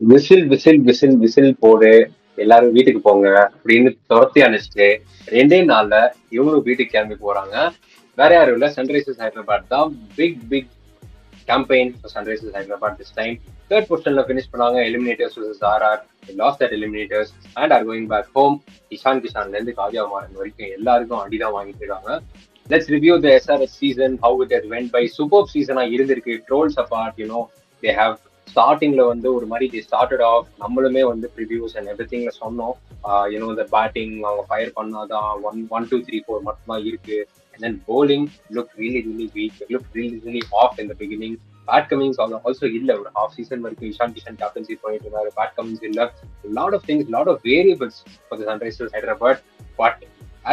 Whistle whistle whistle whistle போடு, எல்லாரும் வீட்டுக்கு போங்க அப்படின்னு துரத்தி அனுப்பிச்சிட்டு 2 நாள்ல இவங்களும் வீட்டுக்கு கிளம்பி போறாங்க. வேற யாரும் இல்ல, சன்ரைசர்ஸ் ஹைதராபாத் தான். Big big campaign for Sunrisers Hyderabad this time. Third positionல finish பண்ணாங்க. Eliminators versus RR. They lost that eliminators and are going back home. Ishan கிஷான்ல இருந்து காவியா மாறன் வரைக்கும் எல்லாருக்கும் அடிதான் வாங்கிட்டு இருக்காங்க. Let's review the SRH season, how it has went by. Superb season இருந்திருக்கு. Trolls apart, they have ஸ்டார்டிங்ல வந்து ஒரு மாதிரி they started off. நம்மளுமே வந்து ப்ரிவியூஸ் அண்ட் எவ்ரிதிங்ல சொன்னோம். இந்த பேட்டிங் அவங்க ஃபயர் பண்ணாதான் 1 1 2 3 4 மட்டும்தான் இருக்கு. And then bowling looked really, really weak. It looked really, really off in the beginning. Pat Cummins also illa ஒரு half season வரைக்கும் இஷான் கிஷன் captaincy பண்ணிட்டு இருந்தாரு. Pat Cummins illa. A lot of things, a lot of variables for the Sunrisers Hyderabad. But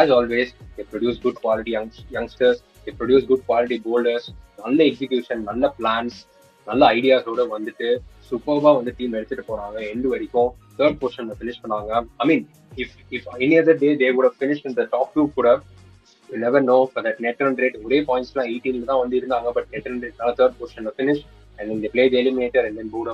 as always, they produce good quality youngsters. They produce good quality bowlers. நல்ல execution, நல்ல plans, நல்ல ஐடியாஸோட வந்துட்டு சூப்பர்வா வந்து team எடுத்துட்டு போறாங்க. End வரைக்கும் third பொசிஷன்ல finish பண்ணாங்க. I mean, if any other day they would have finished in the top 2 கூட. You never know. For that net run rate, ஒரே பாயிண்ட்ஸ்லாம் 18 தான் வந்து இருந்தாங்க. But net run rate third பொசிஷன்ல finish. And then they played the eliminator and then board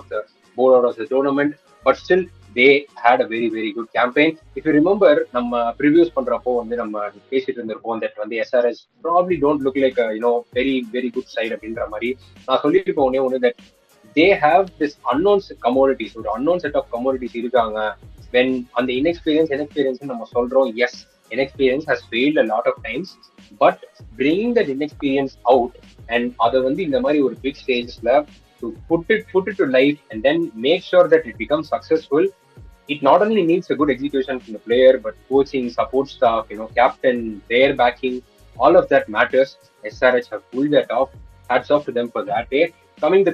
out of the tournament. But still, they had a very, very good campaign. If you remember, நம்ம previous பண்றப்போ வந்து நம்ம பேசிட்டு இருந்திருப்போம் that வந்து SRH probably don't look like a very, very good side அப்படின்ற மாதிரி. நான் சொல்லிட்டு போனே ஒன்று that they have this unknown commodities, ஒரு unknown set of commodities இருக்காங்க. When அந்த inexperience நம்ம சொல்றோம், yes, inexperience has failed a lot of times, but bringing that inexperience out and அதை வந்து இந்த மாதிரி ஒரு big stagesல to put it to life and then make sure that it becomes successful. It not only needs a good execution from the player, but coaching, support staff, captain, their backing, all of that matters. SRH have pulled that off. Hats off to them for that. Coming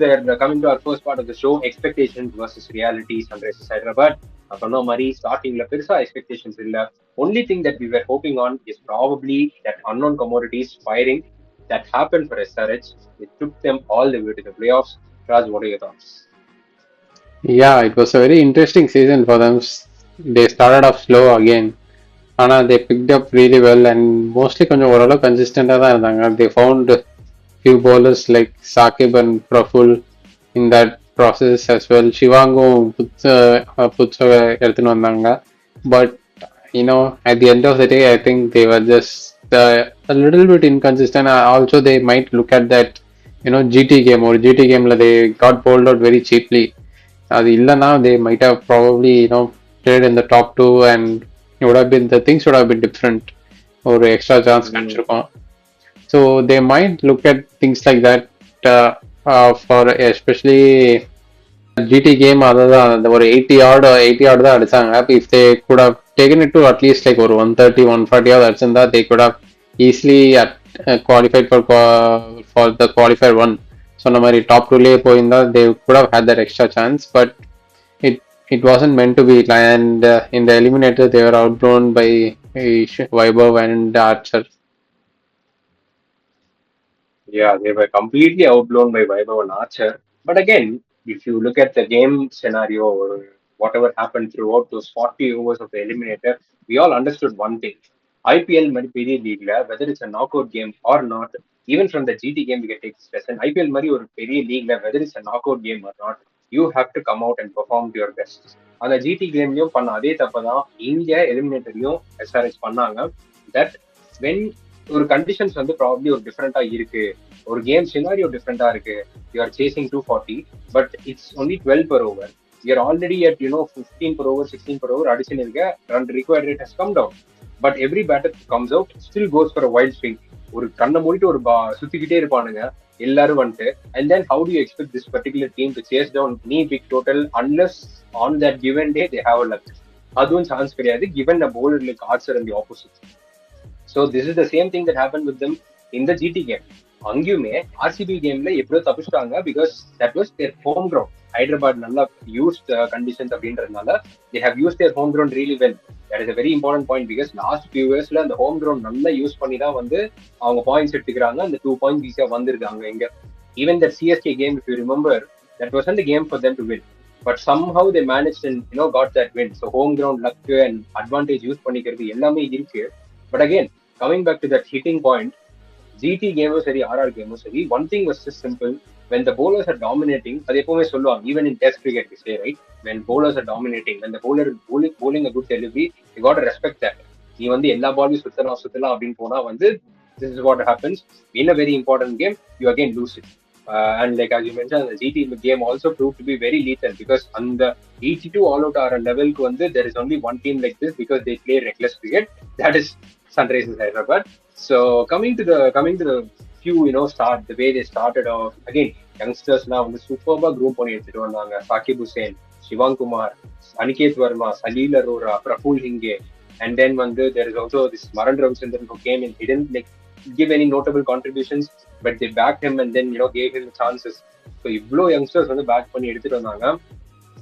to our first part of the show, expectations versus reality. Sunrisers Hyderabad. சொன்ன மாதிரி ஸ்டார்டிங்ல பெருசா expectations இல்ல. Only thing that we were hoping on is probably that unknown commodities firing that happened for SRH. It took them all the way to the playoffs. Raj, what are your thoughts? Yeah, it was a very interesting season for them. They started off slow again. ஆனால் they picked up really well and mostly கொஞ்சம் ஓரளவு கன்சிஸ்டண்டாக தான் இருந்தாங்க. They found few bowlers like Saqib and Praful in that process as well. Shivanகும் புதுசாக எடுத்துன்னு வந்தாங்க. But at the end of the day, I think they were just a little bit inconsistent. Also, they might look at that GT game or GT gameல they got bowled out very cheaply. அது இல்லைன்னா they might have probably played in the top 2 and it would have been, the things would have been different. ஒரு extra chance கிடைச்சிருக்கும். So they might look at things like that for especially GT game. அதுதான் அந்த ஒரு 80 odd தான் அடிச்சாங்க. If they could have taken it to at least like ஒரு 130 140 அடிச்சிருந்தா they could have easily qualified for the qualifier 1. சொன்ன மாதிரி top 2லயே போயிருந்தா they could have had that extra chance, but it wasn't meant to be. And in the eliminator they were outblown by Vaibhav and Archer. Yeah, they were completely outblown by Vaibhav and Archer. But again, if you look at the game scenario or whatever happened throughout those 40 overs of the eliminator, we all understood one thing. IPL Mari Peri League, whether it's a knockout game or not, even from the GT game, we can take this lesson. IPL Mari or Peri League, whether it's a knockout game or not, you have to come out and perform to your best. அந்த GT கேம்லயும் பண்ண அதே தப்பதான் India எலிமினேட்டர்லயும் SRH பண்ணாங்க. That when ஒரு conditions வந்து probably ஒரு டிஃப்ரெண்டா இருக்கு, ஒரு கேம் சினாரியோ டிஃப்ரெண்டா இருக்கு, you are chasing 240 but it's only 12 per over, you are already at 15 per over 16 per over அடிச்சுன்னு இருக்க, run required rate has come down. But every batter comes out still goes for wild swing. ஒரு கண்ணை மூடிட்டு ஒரு சுத்திக்கிட்டே இருப்பானுங்க எல்லாரும் வந்துட்டு. And then how do you expect this particular team to chase down any big total unless on that given day they have a luck? அதுவும் chance கிடையாது given a bowler like Archer and the opposite. So this is the same thing that happened with them in the GT game. அங்கேயுமே RCB கேம்ல எப்படியோ தப்பிச்சிட்டாங்க because that was their home ground. Hyderabad நல்லா used conditions அப்படின்றதுனால they have used their home ground really well. That is a very important point because last few yearsல அந்த home ground நல்லா use பண்ணி தான் வந்து அவங்க பாயிண்ட்ஸ் எடுத்துக்கிறாங்க. அந்த 2 points ஈஸியா வந்திருக்காங்க இங்க. Even that CSK game, if you remember, that wasn't the game for them to win, but somehow they managed and got that win. So home ground luck and advantage use பண்ணிக்கிறது எல்லாமே இருக்கு. But again, coming back to that hitting point, GT game or RR game or one thing was just simple. when the bowlers are dominating, அது எப்பவுமே சொல்லுவாங்க, even in test cricket we say, right, when bowlers are dominating, when the bowler is bowling a good delivery, you got to respect that. நீ வந்து எல்லா பாலையும் சுத்தலாம் அப்படின்னு போனா வந்து this is what happens in a very important game, you again lose it. And like as you mentioned, the GT game also proved to be very lethal because on the 82 all out ஆற லெவலுக்கு வந்து there is only one team like this because they play reckless cricket, that is Sunrisers Hyderabad. So coming to the few, start the way they started off again, youngsters now வந்து சூப்பர்பா groom பண்ணி எடுத்துட்டு வந்தாங்க. Sakib Hussain, Shivang Kumar, Aniket Verma, Salil Arora, Praful Hinge, and then வந்து there is also this Maran Ravichandran who came in. He didn't like give any notable contributions, but they backed him and then gave him the chances. So இவ்வளோ youngsters வந்து back பண்ணி எடுத்துட்டு வந்தாங்க.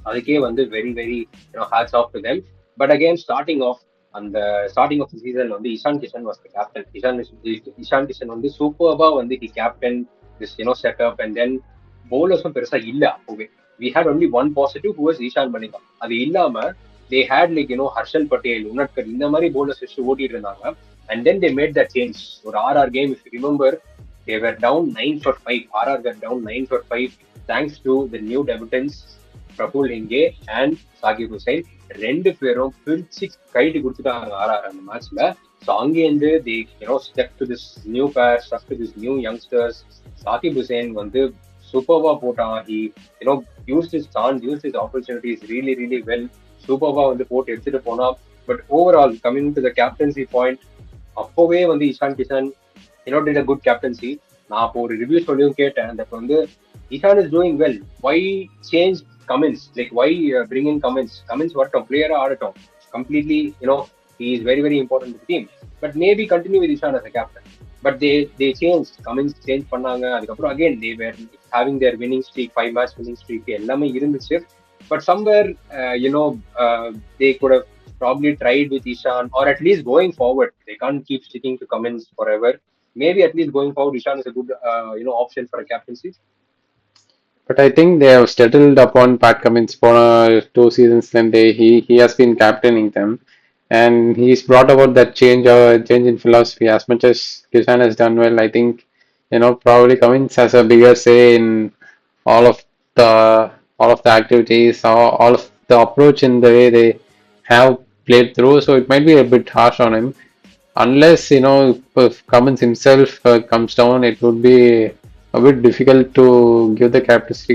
அதுக்கே வந்து very very hats off to them. But again starting off the season வந்து Ishan Kishan was the captain. Ishan Kishan வந்து சூப்பர்பா வந்து he captain this setup. And then பவுலர்ஸும் பெருசா இல்ல அப்பவே. We had only one positive who was Eshan Manika. அது இல்லாம they had like Harshal Patel, Unadkat, இந்த மாதிரி பவுலர்ஸ் வச்சு ஓட்டிட்டு இருந்தாங்க. And then they made that change. ஒரு RR game if you remember, they were down 9 for 5. RR were down 9 for 5 thanks to the new debutants Prabul Hinge and Sakib Hussain. ரெண்டு பேரும் பிரிச்சு கைட்டு கொடுத்துட்டாங்க ஆர்ஆர் அந்த மேட்ச்ல. ஸோ அங்கேருந்து they step to this new pair, step to this new youngsters. Sakib Hussain வந்து சூப்பர்வா போட்டான். He used his chance, used his opportunities really really well. சூப்பர்வா வந்து போட்டு எடுத்துட்டு போனா. But overall coming to the captaincy point, அப்போவே வந்து Ishan Kishan did a good captaincy. நான் அப்போ ஒரு ரிவ்யூ சொல்லியும் கேட்டேன். தட் வந்து Ishan is doing well, why change Cummins, like why bring in Cummins? Cummins வரட்டும், பிளேயரா ஆடட்டும், completely he is very very important to the team, but maybe continue with Ishan as a captain. But they changed, Cummins change பண்ணாங்க. அதுக்கப்புறம் again they were having their winning streak, 5 match winning streak எல்லாமே இருந்துச்சு. But somewhere they could have probably tried with Ishan, or at least going forward they can't keep sticking to Cummins forever. Maybe at least going forward Ishan is a good option for a captaincy. But I think they have settled upon Pat Cummins for 2 seasons. Then he has been captaining them, and he's brought about that change in philosophy. As much as Kishan has done well, I think probably Cummins has a bigger say in all of the all of the activities, all of the approach in the way they have played through. So it might be a bit harsh on him. Unless if Cummins himself comes down, it would be a bit difficult to give the captaincy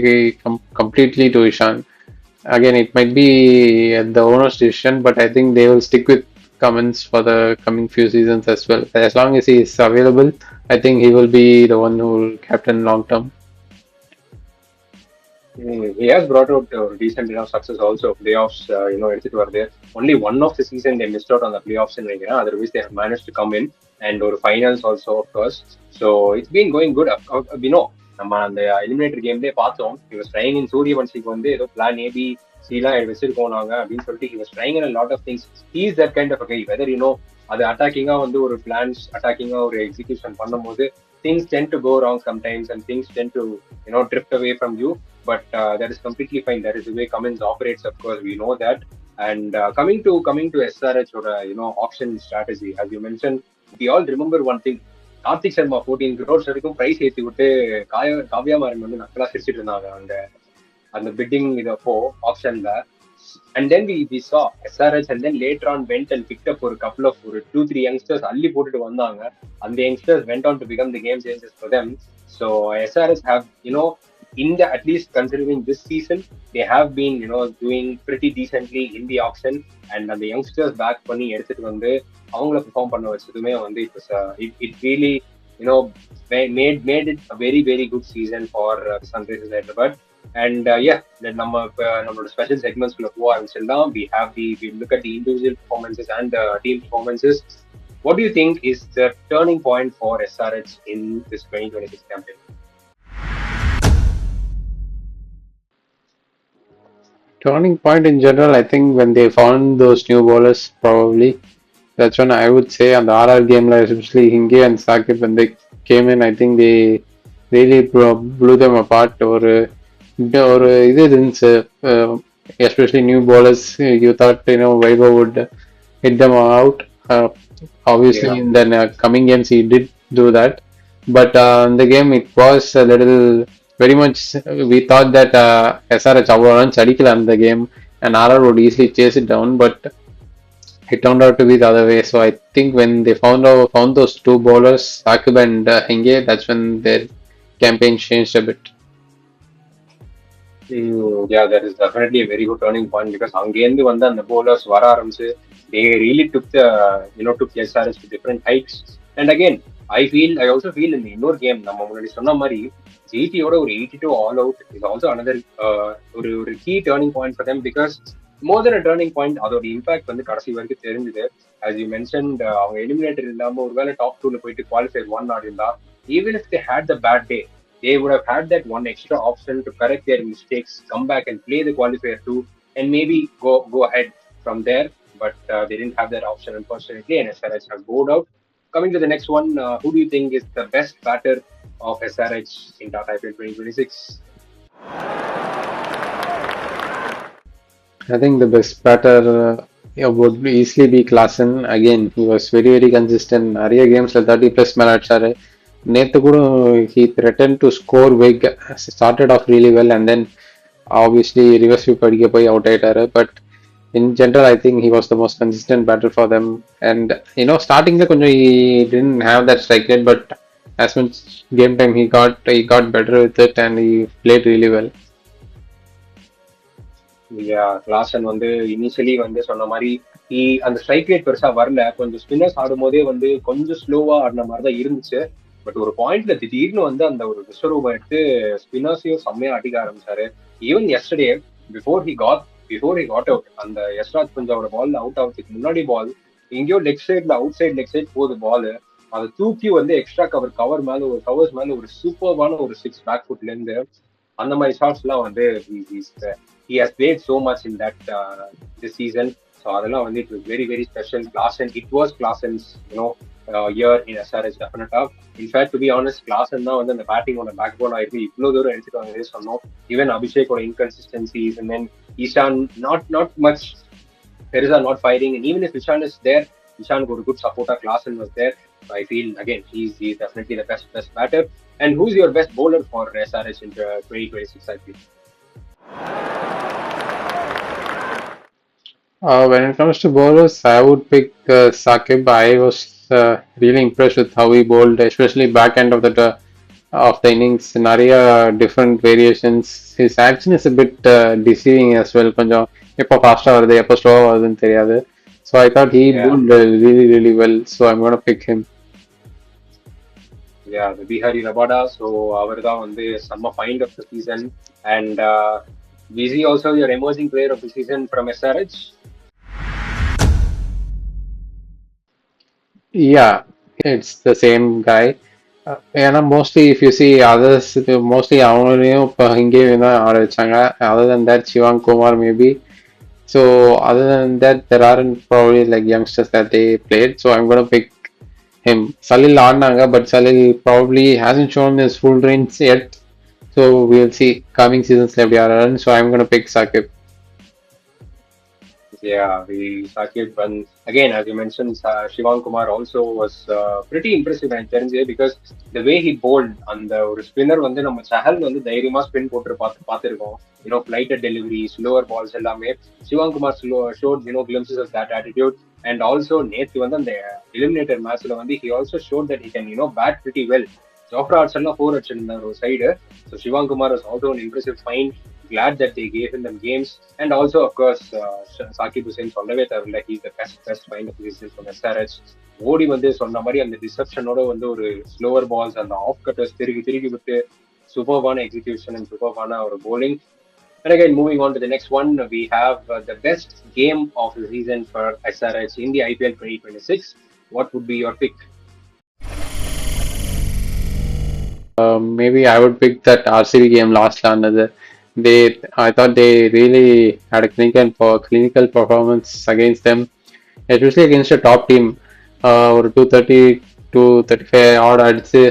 completely to Ishan. Again, it might be the owner's decision, but I think they will stick with Cummins for the coming few seasons as well. As long as he is available, I think he will be the one who will captain long term. He has brought out decent enough success also. Playoffs, எடுத்துட்டு வருது. Only one of the season they missed out on the playoffs in நினைக்கிறேன். Otherwise they have managed to come in and ஒரு finals also of course. So it's been going good. நம்ம அந்த eliminator கேம்லேயே பார்த்தோம். he was trying in சூரியவன்சிக்கு வந்து ஏதோ plan AB slam வச்சிருக்கோம் நாங்க அப்படின்னு சொல்லிட்டு he was trying in a lot of things. He is that kind of a guy. Whether அது அட்டாக்கிங்கா வந்து ஒரு பிளான்ஸ் அட்டாக்கிங்கா ஒரு எக்ஸிகியூஷன் பண்ணும்போது things tend to go wrong sometimes and things tend to drift away from you. But that is completely fine. That is the way Cummins operates, of course, we know that. And coming to SRH or auction strategy, as you mentioned, we all remember one thing. Karthik Sharma 14 crores வரைக்கும் price ஏற்றி விட்டு காவ்யா மாறன் வந்து நக்கலா சிரிச்சிட்டு இருந்தாங்க அந்த fitting இதப்போ ஆப்ஷன்ல. And then we saw SRH and then later on went and picked up ஒரு couple of 2-3 youngsters அள்ளி போட்டுட்டு வந்தாங்க. அந்த youngsters went on to become the game changers for them. So SRH have in the, at least considering this season, they have been doing pretty decently in the auction. And the youngsters back பண்ணி எடுத்துட்டு வந்து அவங்கள perform பண்ண வச்சதுமே வந்து it really made it a very very good season for Sunrisers Hyderabad. And நம்மளோட special segments குள்ள போக ஆரம்பிச்சிடலாம். we look at the individual performances and the team performances. What do you think is the turning point for SRH in this 2026 campaign? Turning point in general, I think when they found those new bowlers, probably that's when I would say on the RR game, like especially Hinge and Sakib, when they came in, I think they really blew them apart. Or இது இருந்துச்சு, especially new bowlers. You thought Vaibhav would hit them out. Obviously, in the coming games he did do that, but in the game it was a little very much we thought that SRH அவ்வளோதான் அடிக்கல அந்த game and RR would easily chase it down, but it turned out to be the other way. So I think when they found those two bowlers, Akib and Henge, that's when their campaign changed a bit. Yeah, that is definitely a very good turning point because அங்கேருந்து வந்து அந்த bowlers வர ஆரம்பிச்சு they really took the took SRH to different heights. And again, I also feel in the இன்னொரு game நம்ம முன்னாடி சொன்ன மாதிரி ஜிடியோட ஒரு 82 all out is also another ஒரு key turning point for them because more than a turning point அதோட impact வந்து கடைசி வரைக்கும் தெரிஞ்சுது. as you mentioned அவங்க எலிமினேட்டர் இல்லாம ஒருவேளை டாப் 2ல போயிட்டு குவாலிஃபை 1 ஆடி இருந்தா even if they had the bad day they would have had that one extra option to correct their mistakes, come back and play the qualifier too, and maybe go ahead from there. But they didn't have that option, unfortunately, and SRH have bowed out. Coming to the next one, who do you think is the best batter of SRH in Tata IPL 2026? I think the best batter would easily be Klaasen. Again, he was very, very consistent. நிறைய கேம்ஸ்ல 30 plus மேல அடிச்சாரு. நேத்து கூட he threatened to score big, started off really well and then obviously reverse sweep அடிக்க போய் out ஆயிட்டாரு. But in general, I think he was the most consistent batter for them. And starting the கொஞ்சம் he didn't have that strike rate, but as much game time he got better with it and he played really well. Klaasen வந்து initially வந்து சொன்ன மாதிரி அந்த strike rate பெருசா வரல, கொஞ்சம் spinners ஆடும் போதே வந்து கொஞ்சம் ஸ்லோவா ஆடின மாதிரி தான் இருந்துச்சு. பட் ஒரு பாயிண்ட்ல திடீர்னு வந்து அந்த ஒரு விஸ்வரூபம் எடுத்து ஸ்பின்னர்ஸையும் செம்மையா அடிக்க ஆரம்பிச்சாரு. Even yesterday before he got out அந்த யஷ்ராஜ் பஞ்சாவோட பால் அவுட் ஆகிறதுக்கு முன்னாடி பால் எங்கேயோ லெக் சைட்ல அவுட் சைட் லெக் சைட் போகுது பால், அதை தூக்கி வந்து எக்ஸ்ட்ரா கவர்ஸ் மேல ஒரு சூப்பர்வான ஒரு 6 பேக் ஃபுட்ல இருந்து அந்த மாதிரி ஷாட்ஸ் எல்லாம் வந்து he has played so much in that this season. So அதெல்லாம் வந்து it was very very special. It was Klaasen's year in SRH definitely. In fact, to be honest, Klaasen தான் வந்து அந்த பேட்டிங்கோட பேக் போன் ஆயிருக்கு. இவ்வளவு தூரம் எடுத்துட்டு வந்து சொன்னோம். ஈவன் அபிஷேக்கோட inconsistencies and then Ishan not much பெருசா not firing, and even if Ishan is there, Ishan got a good supporter. Klaasen was there. So I feel again he's definitely the best batter. And who's your best bowler for SRH in 2026 I feel? When it comes to bowlers, I would pick Sakib. I was really impressed with how he bowled, especially back end of the innings. நிறைய different variations. His action is a bit deceiving as well. கொஞ்சம் எப்போ ஃபாஸ்டா வருது எப்போ ஸ்லோவா வருதுன்னு தெரியாது. So I thought he bowled really really well. So I'm going to pick him. Yeah, the Bihari Rabada. So அவர் தான் வந்து செம்ம find of the season. And is he also your emerging player of the season from SRH? Yeah, it's the same guy. ஏன்னா mostly if you see others mostly அவங்களையும் இப்போ இங்கேயும் தான் ஆட வச்சாங்க. Other than that Shivang Kumar maybe. So other than that there aren't probably like youngsters that they played. So I'm gonna pick him. Salil ஆடினாங்க, but Salil probably hasn't shown his full range yet. So we'll see coming சீசன்ஸ்ல எப்படி ஆடுறாருன்னு. So I'm gonna pick Sakib. Yeah, Sakib, and again, as you mentioned, Shivang Kumar also was pretty impressive and தெரிஞ்சு because the way he bowled அந்த ஒரு spinner வந்து நம்ம சஹல் வந்து தைரியமா ஸ்பின் போட்டு பார்த்துருக்கோம். flighted delivery, slower balls எல்லாமே Shivang Kumar showed glimpses of that attitude. And also நேத்து வந்து அந்த eliminator matchல வந்து he also showed that he can bat pretty well. Jofra Archer 4 அடிச்சிருந்தார் ஒரு side. So Shivang Kumar was also an impressive find. Glad that they gave him them games. And also, of course, Sakib Hussain சொல்லவே தேவையில்லை. He's the best find of the season from SRH. ஓடி வந்து சொன்ன மாதிரி அந்த டிசப்ஷனோட வந்து ஒரு slower balls அந்த ஆஃப் கட்டர்ஸ் திருப்பி விட்டு சூப்பர்வான எக்ஸிகியூஷன் அண்ட் சூப்பர்வான ஒரு bowling. And again, moving on to the next one, we have the best game of the season for SRH in the IPL 2026. What would be your pick? Maybe I would pick that RCB game last another. I thought they really had a clinical performance against them, especially against a top team. Or 230, 235 odd அடிச்சு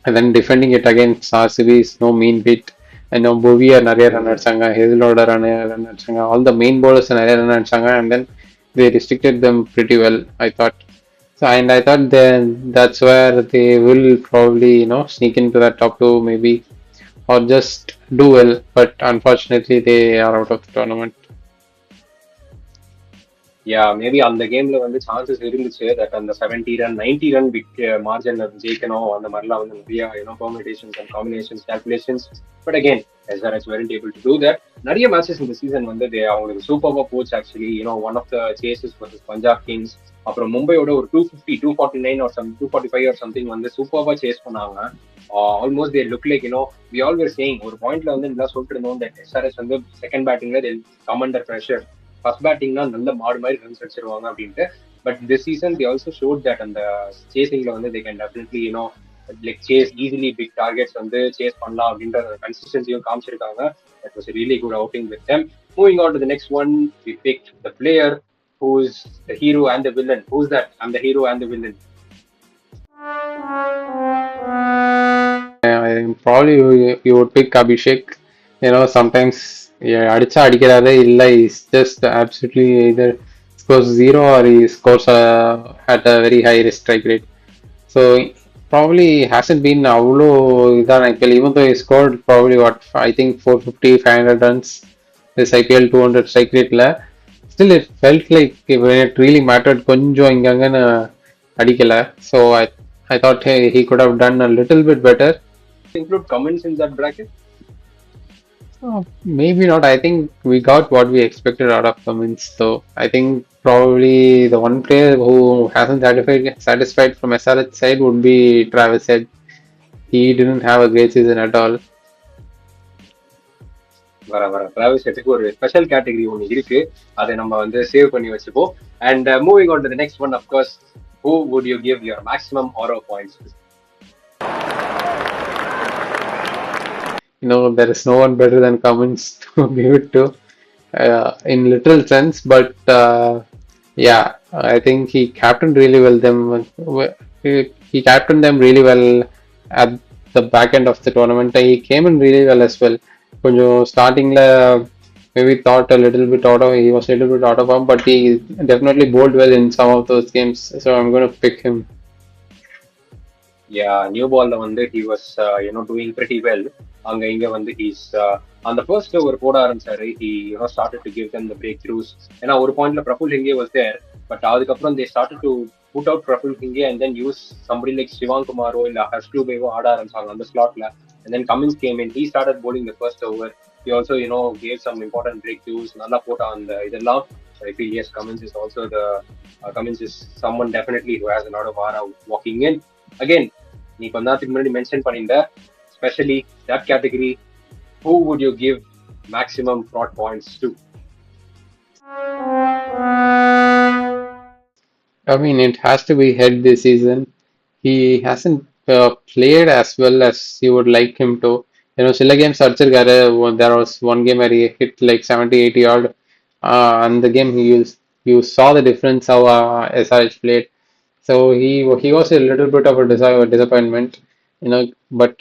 and then defending it against RCB is no mean feat. Bovia நிறைய run அடிச்சாங்க, ஹெதிலோட run அடிச்சாங்க, all the main bowlers நிறைய run அடிச்சாங்க, and then they restricted them pretty well, I thought. So, and I thought then that's where they will probably sneak into that top 2 maybe. or just do well, but unfortunately they are out of the tournament. Yeah maybe அந்த கேம்ல வந்து chances இருந்துச்சு that அந்த 70 run 90 run big மார்ஜின்ல ஜெயிக்கணும் அந்த மாதிரிலாம் வந்து நிறைய permutations and combinations calculations. But again SRH weren't able to do that. நிறைய மேட்சஸ் இந்த சீசன் வந்து அவங்களுக்கு சூப்பராக போச்சு actually. One of the chases versus Punjab Kings, அப்புறம் மும்பையோட ஒரு 250 249 ஆர் 245 ஆர் சம்திங் வந்து சூப்பராக சேஸ் பண்ணாங்க. Almost they look like we all were saying ஒரு பாயிண்ட்ல வந்து நல்லா சொல்லிட்டு இருந்தோம் தட் SRH வந்து செகண்ட் பேட்டிங்ல கம் அண்டர் ப்ரெஷர், ஃபர்ஸ்ட் பேட்டிங்னா நல்ல மாடு மாதிரி ரன்ஸ் அடிச்சிருவாங்க அப்படின்ட்டு. But this season the also showed that அந்த சேசிங்ல வந்து they can definitely like chase easily big targets வந்து சேஸ் பண்ணலாம் அப்படின்ற கன்சிஸ்டன்சியும் காமிச்சிருக்காங்க. That was really good outing with them. Moving on to the next one, we picked the player who's the hero and the villain. Who's that? I'm the hero and the villain. Probably you would pick Abhishek. Sometimes அடிச்சா அடிக்கிறாரு, இல்லை is just absolutely either scores zero or he scores at a very high strike rate. So probably hasn't been அவ்வளோ இதான் IPL, even though he scored probably what I think 450 500 runs this IPL 200 strike rateல, still it felt like when it really mattered கொஞ்சம் இங்கங்கன்னு அடிக்கல. So I thought he could have done a little bit better. Include Cummins in that bracket? Maybe not. I think we got what we expected out of Cummins, though. I think probably the one player who hasn't satisfied from SRH side would be Travis Head. He didn't have a great season at all. வர travels ஹெட்டுக்கு ஒரு special category ஒன்று இருக்கு, அதை நம்ம வந்து save பண்ணி வச்சுப்போம். And moving on to the next one, of course, who would you give your maximum aura points to? There is no one better than Cummins to give it to, in literal sense. But yeah, I think he captained really well. He captained them really well at the back end of the tournament. He came in really well as well. கொஞ்சம் ஸ்டார்டிங்ல maybe thought a little bit he was a little bit out of form, but he definitely bowled well in some of those games. So I'm going to pick him. Yeah, new பால்ல வந்து he was doing pretty well. அங்க இங்க வந்து he's அந்த first over போட ஆரம்பிச்சாரு. he started to give them the breakthroughs. ஏன்னா ஒரு பாயிண்ட்ல Praful Hinge was there, but அதுக்கப்புறம் they started to put out Praful Hinge and then use somebody like Shivang குமாரோ இல்ல ஹர்ஷ் டூபேவோ ஆட ஆரம்பிச்சாங்க அந்த ஸ்லாட்ல. And then Cummins came in. He started bowling the first over. He also gave some important breakthroughs. நல்லா போட்டா அந்த இதெல்லாம். So I feel yes, Cummins is also Cummins is someone definitely who has a lot of aura walking in. Again, நீ கொஞ்ச நேரத்துக்கு முன்னாடி mention பண்ணிருந்த, especially that category, who would you give maximum fraud points to? I mean, it has to be Head this season. He hasn't played as well as you would like him to. சில games அடிச்சிருக்காரு. There was one game where he hit like 70-80 odd, and the game you saw the difference how SRH played. So he was a little bit of a disappointment, but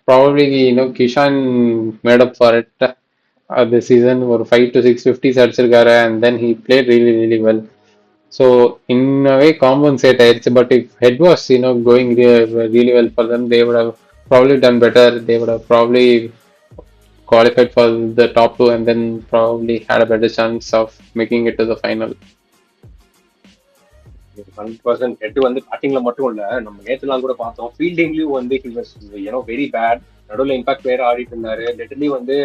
probably Kishan made up for it this season. Or 5 to 650s அடிச்சிருக்காரு, and then he played really really well. So in a way compensate ஆயிடுச்சு. But if Head was going really well for them, they would have probably done better. They would have probably qualified for the top two and then probably had a better chance of making it to the final. 100% head வந்து பேட்டிங்ல மட்டும் இல்ல, நம்ம நேற்றுலாம் கூட பார்த்தோம் ஃபீல்டிங்லயும் வந்து he was very bad. நடுவில் impact player ஆடிட்டு இருந்தாரு. லிட்டர்லி வந்து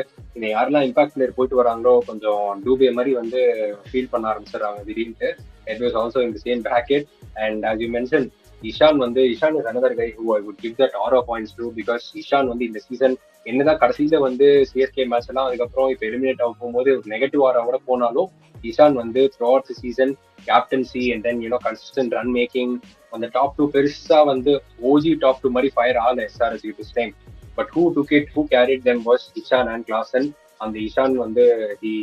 யாரெல்லாம் இம்பாக்ட் பிளேயர் போயிட்டு வராங்களோ கொஞ்சம் டூபே மாதிரி வந்து ஃபீல் பண்ண ஆரம்பிச்சிடறாங்க திடீர்னு. It was also in the same bracket. And as you mentioned, Ishan is another guy who I would give that aura points to, because Ishan வந்து இந்த சீசன் என்னதான் கடைசியில வந்து சிஎஸ்கே மேட்ச் எல்லாம் அதுக்கப்புறம் இப்ப எலிமினேட் ஆக போகும்போது ஒரு நெகட்டிவ் ஆரா கூட போனாலும், இஷான் வந்து throughout the season captaincy and then consistent run making அந்த டாப் டூ பெருசா வந்து ஓஜி டாப் டூ மாதிரி ஃபயர் ஆகல SRH this time. But who took it, who carried them was Ishan and Klaasen. And the Ishan வந்து he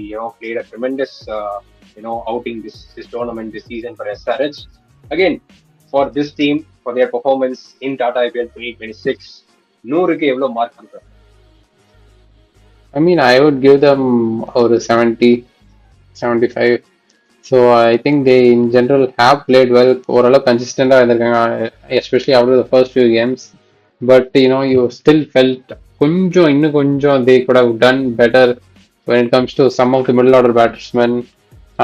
played a tremendous outing this tournament this season for SRH. Again, for this team, for their performance in Tata IPL 2026, 100க்கு எவ்வளவு mark கொடுக்குறாங்க? I mean, I would give them over 70, 75. So I think they in general have played well. Overall consistent இருந்திருக்காங்க, especially after the first few games. But you still felt இன்னும் கொஞ்சம் they could have done better when it comes to some of the middle order batsmen.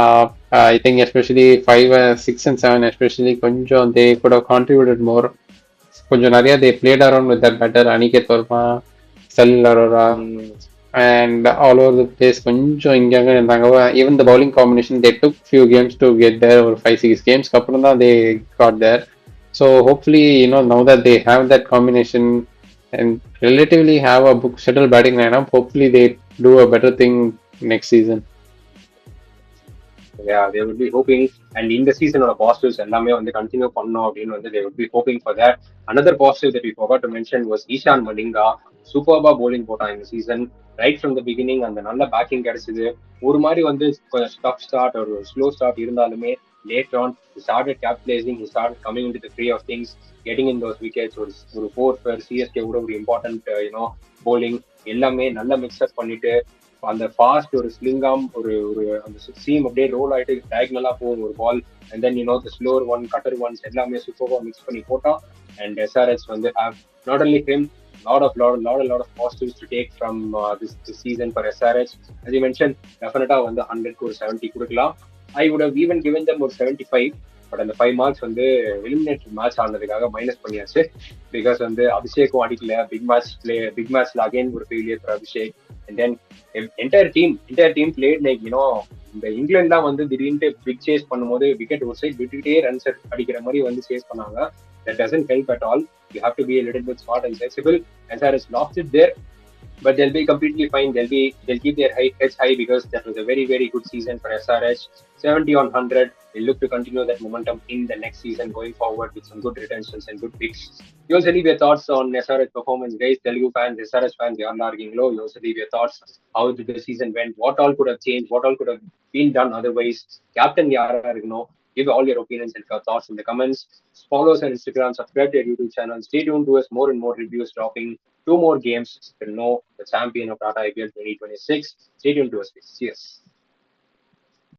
Uh, I think especially 5, 6 and 7 especially கொஞ்சம் they could have contributed more. கொஞ்சம் நிறைய they played around with that better. Aniket Verma, Salil Arora, and all over the place கொஞ்சம் இங்க அங்க இருந்தாங்க. Even the bowling combination they took few games to get there, or 5 6 games அப்புறம் தான் they got there. So hopefully now that they have that combination and relatively have a book settled batting lineup, hopefully they do a better thing next season. Yeah, they would be hoping, and in the season of positives எல்லாமே வந்து continue பண்ணோம் அப்படின்னு வந்து they would be hoping for that. Another positive that we forgot to mention was Ishan Malinga. சூப்பர்பா bowling போட்டான் இந்த season. Right from the beginning அந்த நல்ல packing கிடைச்சது. ஒரு மாதிரி வந்து கொஞ்சம் ஸ்டப் ஸ்டார்ட் ஒரு ஸ்லோ ஸ்டார்ட் இருந்தாலுமே late on he started capitalizing, he started coming into the free of things, getting in those wickets. ஒரு ஃபோர் ஃபார் சிஎஸ்கே கூட ஒரு இம்பார்ட்டன்ட் bowling எல்லாமே நல்லா மிக்ஸ்அப் பண்ணிட்டு அந்த ஃபாஸ்ட் ஒரு ஸ்லிங்காம் ஒரு ஒரு அந்த சீம் அப்படியே ரோல் ஆயிட்டு டயக்னலா போகும் ஒரு ball. And then slower one cutter ones எல்லாமே சூப்பர்வா மிக்ஸ் பண்ணி போட்டான். அண்ட் எஸ்ஆர்எச் வந்து have not only him lot of positives to take from this season for SRH. As you mentioned, definitely வந்து 100 க்கு ஒரு 70 கொடுக்கலாம். I would have even given them ஒரு 75, பட் அந்த 5 மார்க்ஸ் வந்து எலிமினேட்டர் மேட்ச் ஆனதுக்காக மைனஸ் பண்ணியாச்சு. பிகாஸ் வந்து அபிஷேக்கும் அடிக்கல, பிக் மேட்ச்ல அகைன் ஒரு failure for Abhishek. And then entire team played like இந்த இங்கிலாந்துலாம் வந்து திடீர்னு பிக் சேஸ் பண்ணும்போது விக்கெட் ஒரு சைட் விட்டுக்கிட்டே ரன்ஸ் அடிக்கிற மாதிரி வந்து சேஸ் பண்ணாங்க. That doesn't help at all. You have to be a little bit smart and sensible. SRH lost it there, but they'll be completely fine. They'll keep their heads high because that was a very very good season for SRH. 70 on 100. They look to continue that momentum in the next season going forward with some good retentions and good picks. You also leave your thoughts on SRH performance, guys. Telugu fans, SRH fans, you are arguing low. You also leave your thoughts. How did the season went? What all could have changed? What all could have been done otherwise? Captain Yara, give all your opinions and your thoughts in the comments. Follow us on Instagram, subscribe to our YouTube channel. Stay tuned to us, more and more reviews dropping. 2 more games to know the champion of Tata IPL 2026. Stay tuned to us, please. Cheers.